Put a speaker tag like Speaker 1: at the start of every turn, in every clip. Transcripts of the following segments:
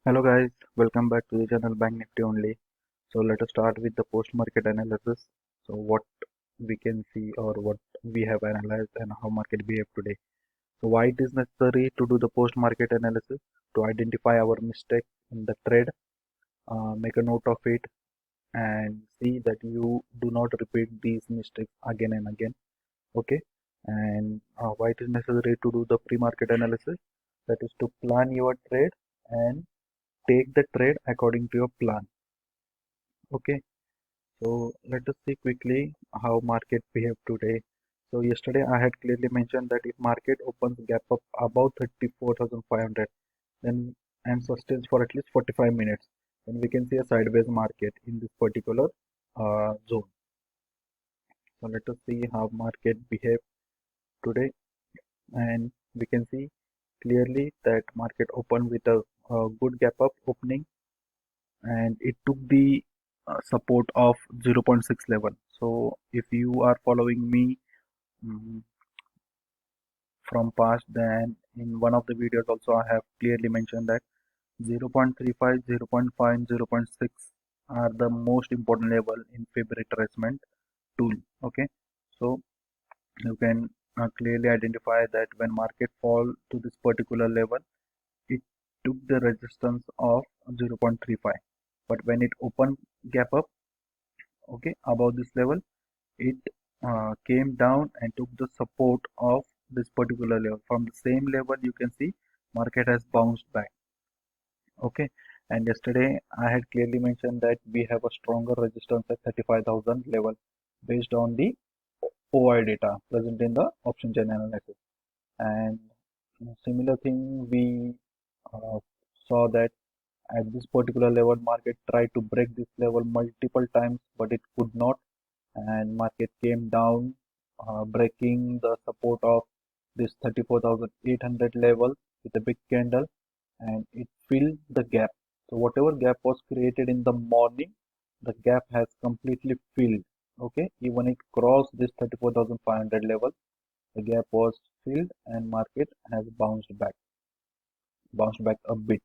Speaker 1: Hello guys, welcome back to the channel Bank Nifty only. So let us start with the post-market analysis. So what we can see or what we have analyzed and how market behave today. So why it is necessary to do the post-market analysis to identify our mistake in the trade, make a note of it and see that you do not repeat these mistakes again and again. Okay, and why it is necessary to do the pre-market analysis, that is to plan your trade and take the trade according to your plan. Okay, so let us see quickly how market behaved today. So yesterday I had clearly mentioned that if market opens gap up above 34,500 then and sustains for at least 45 minutes, then we can see a sideways market in this particular zone. So let us see how market behaved today, and we can see clearly that market opened with a good gap up opening, and it took the support of 0.6 level. So if you are following me mm, from past, then in one of the videos also I have clearly mentioned that 0.35, 0.5 and 0.6 are the most important level in fib retracement tool. Okay, so you can clearly identify that when market fall to this particular level, it took the resistance of 0.35, but when it opened gap up, okay, above this level, it came down and took the support of this particular level. From the same level you can see market has bounced back. Okay, and yesterday I had clearly mentioned that we have a stronger resistance at 35,000 level based on the OI data present in the option chain analysis. And similar thing, we uh, saw that at this particular level market tried to break this level multiple times, but it could not, and market came down, breaking the support of this 34,800 level with a big candle, and it filled the gap. So whatever gap was created in the morning, the gap has completely filled. Okay, even it crossed this 34,500 level, the gap was filled and market has bounced back a bit.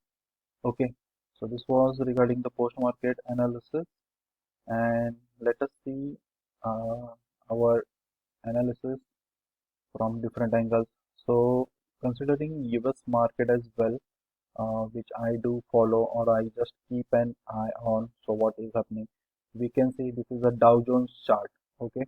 Speaker 1: Okay, so this was regarding the post market analysis, and let us see uh, our analysis from different angles. So considering US market as well, which I do follow or I just keep an eye on. So what is happening? We can see this is a Dow Jones chart. Okay,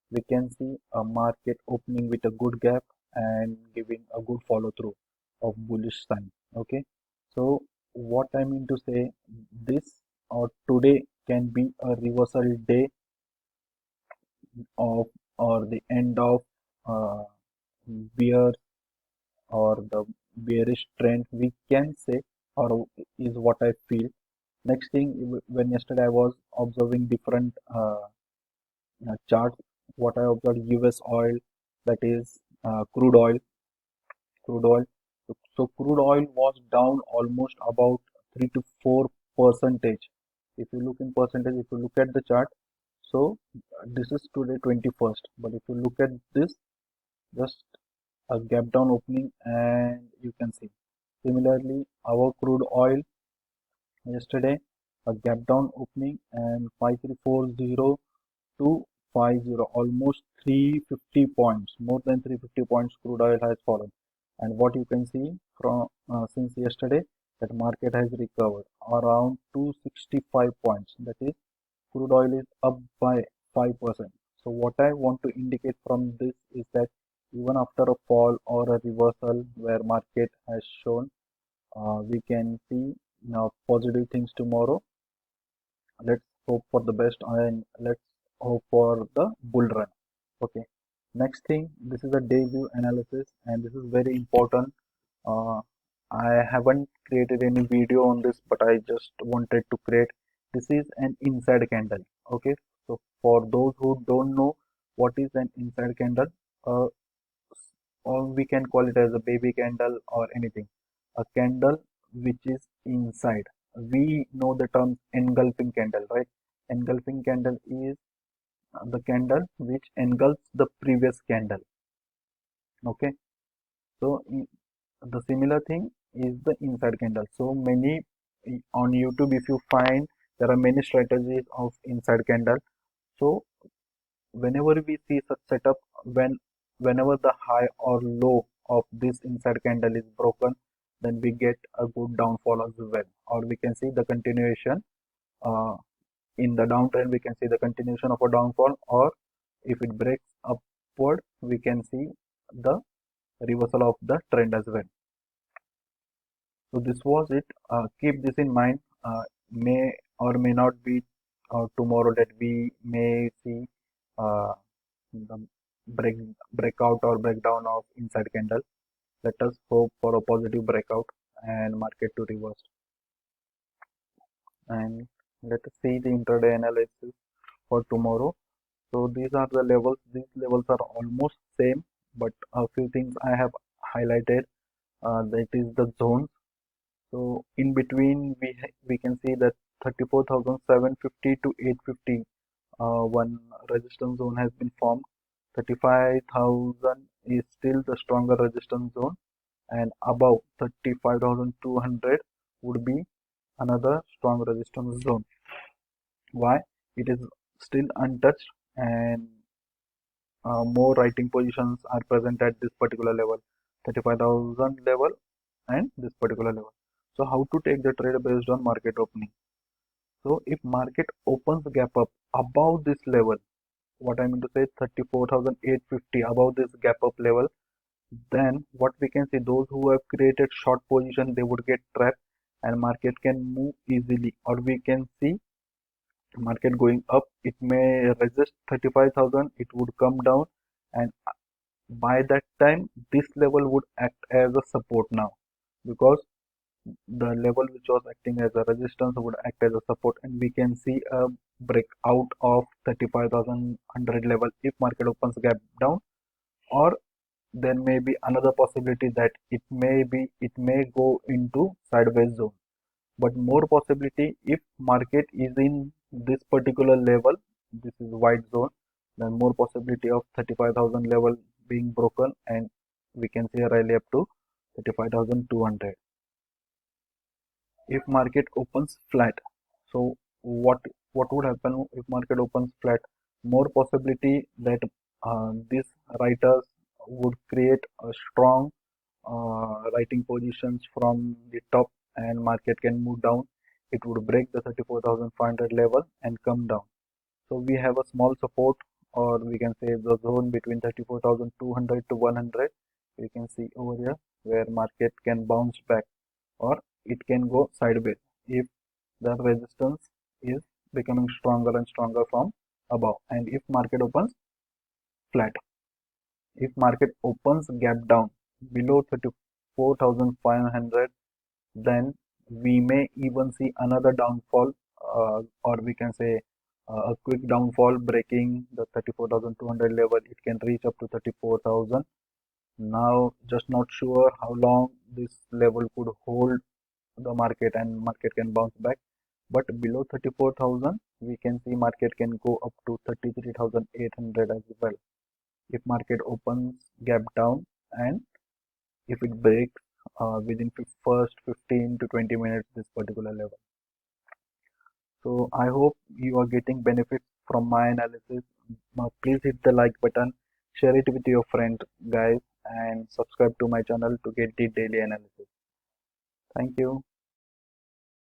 Speaker 1: we can see a market opening with a good gap and giving a good follow through of bullish sign. Okay, so what I mean to say, this or today can be a reversal day of or the end of uh, bear or the bearish trend, we can say, or is what I feel. Next thing, when yesterday I was observing different charts, what I observed, US oil, that is crude oil. So crude oil was down almost about 3 to 4 percentage. If you look in percentage, if you look at the chart, so this is today 21st, but if you look at this, just a gap down opening, and you can see similarly our crude oil yesterday a gap down opening and 5340 to 50, almost 350 points, more than 350 points crude oil has fallen. And what you can see from since yesterday, that market has recovered around 265 points, that is crude oil is up by 5%. So what I want to indicate from this is that even after a fall or a reversal where market has shown, we can see now positive things tomorrow. Let's hope for the best and let's hope for the bull run. Okay, next thing, this is a day view analysis and this is very important. uh, I haven't created any video on this, but I just wanted to create. This is an inside candle. Okay, so for those who don't know what is an inside candle, uh, or we can call it as a baby candle or anything, a candle which is inside. We know the term engulfing candle, right? Engulfing candle is the candle which engulfs the previous candle. Okay, so the similar thing is the inside candle. So many on YouTube, if you find, there are many strategies of inside candle. So whenever we see such setup, whenever the high or low of this inside candle is broken, then we get a good downfall as well, or we can see the continuation. In the downtrend, we can see the continuation of a downfall, or if it breaks upward, we can see the reversal of the trend as well. So this was it. Keep this in mind. May or may not be tomorrow that we may see the break breakout or breakdown of inside candle. Let us hope for a positive breakout and market to reverse. And let us see the intraday analysis for tomorrow. So these are the levels. These levels are almost same, but a few things I have highlighted. That is the zones. So in between, we can see that 34,750 to 850, one resistance zone has been formed. 35,000 is still the stronger resistance zone, and above 35,200 would be another strong resistance zone. Why? It is still untouched, and more writing positions are present at this particular level, 35,000 level and this particular level. So how to take the trade based on market opening? So if market opens gap up above this level, what I mean to say 34,850, above this gap up level, then what we can see, those who have created short position, they would get trapped and market can move easily. Or we can see market going up, it may resist 35,000, it would come down, and by that time this level would act as a support now, because the level which was acting as a resistance would act as a support, and we can see a breakout of 35,100 level if market opens gap down. Or there may be another possibility that it may go into sideways zone, but more possibility, if market is in this particular level, this is white zone, then more possibility of 35,000 level being broken, and we can see a rally up to 35,200. If market opens flat, so what would happen if market opens flat? More possibility that these writers would create a strong writing positions from the top, and market can move down. It would break the 34,500 level and come down. So we have a small support, or we can say the zone between 34,200 to 100. We can see over here where market can bounce back, or it can go sideways if the resistance is becoming stronger and stronger from above, and if market opens flat. If market opens gap down below 34,500, then we may even see another downfall, or we can say a quick downfall breaking the 34,200 level. It can reach up to 34,000. Now just not sure how long this level could hold the market, and market can bounce back, but below 34,000 we can see market can go up to 33,800 as well if market opens gap down, and if it breaks within first 15 to 20 minutes this particular level. So I hope you are getting benefits from my analysis. Now please hit the like button, share it with your friends, guys, and subscribe to my channel to get the daily analysis. Thank you.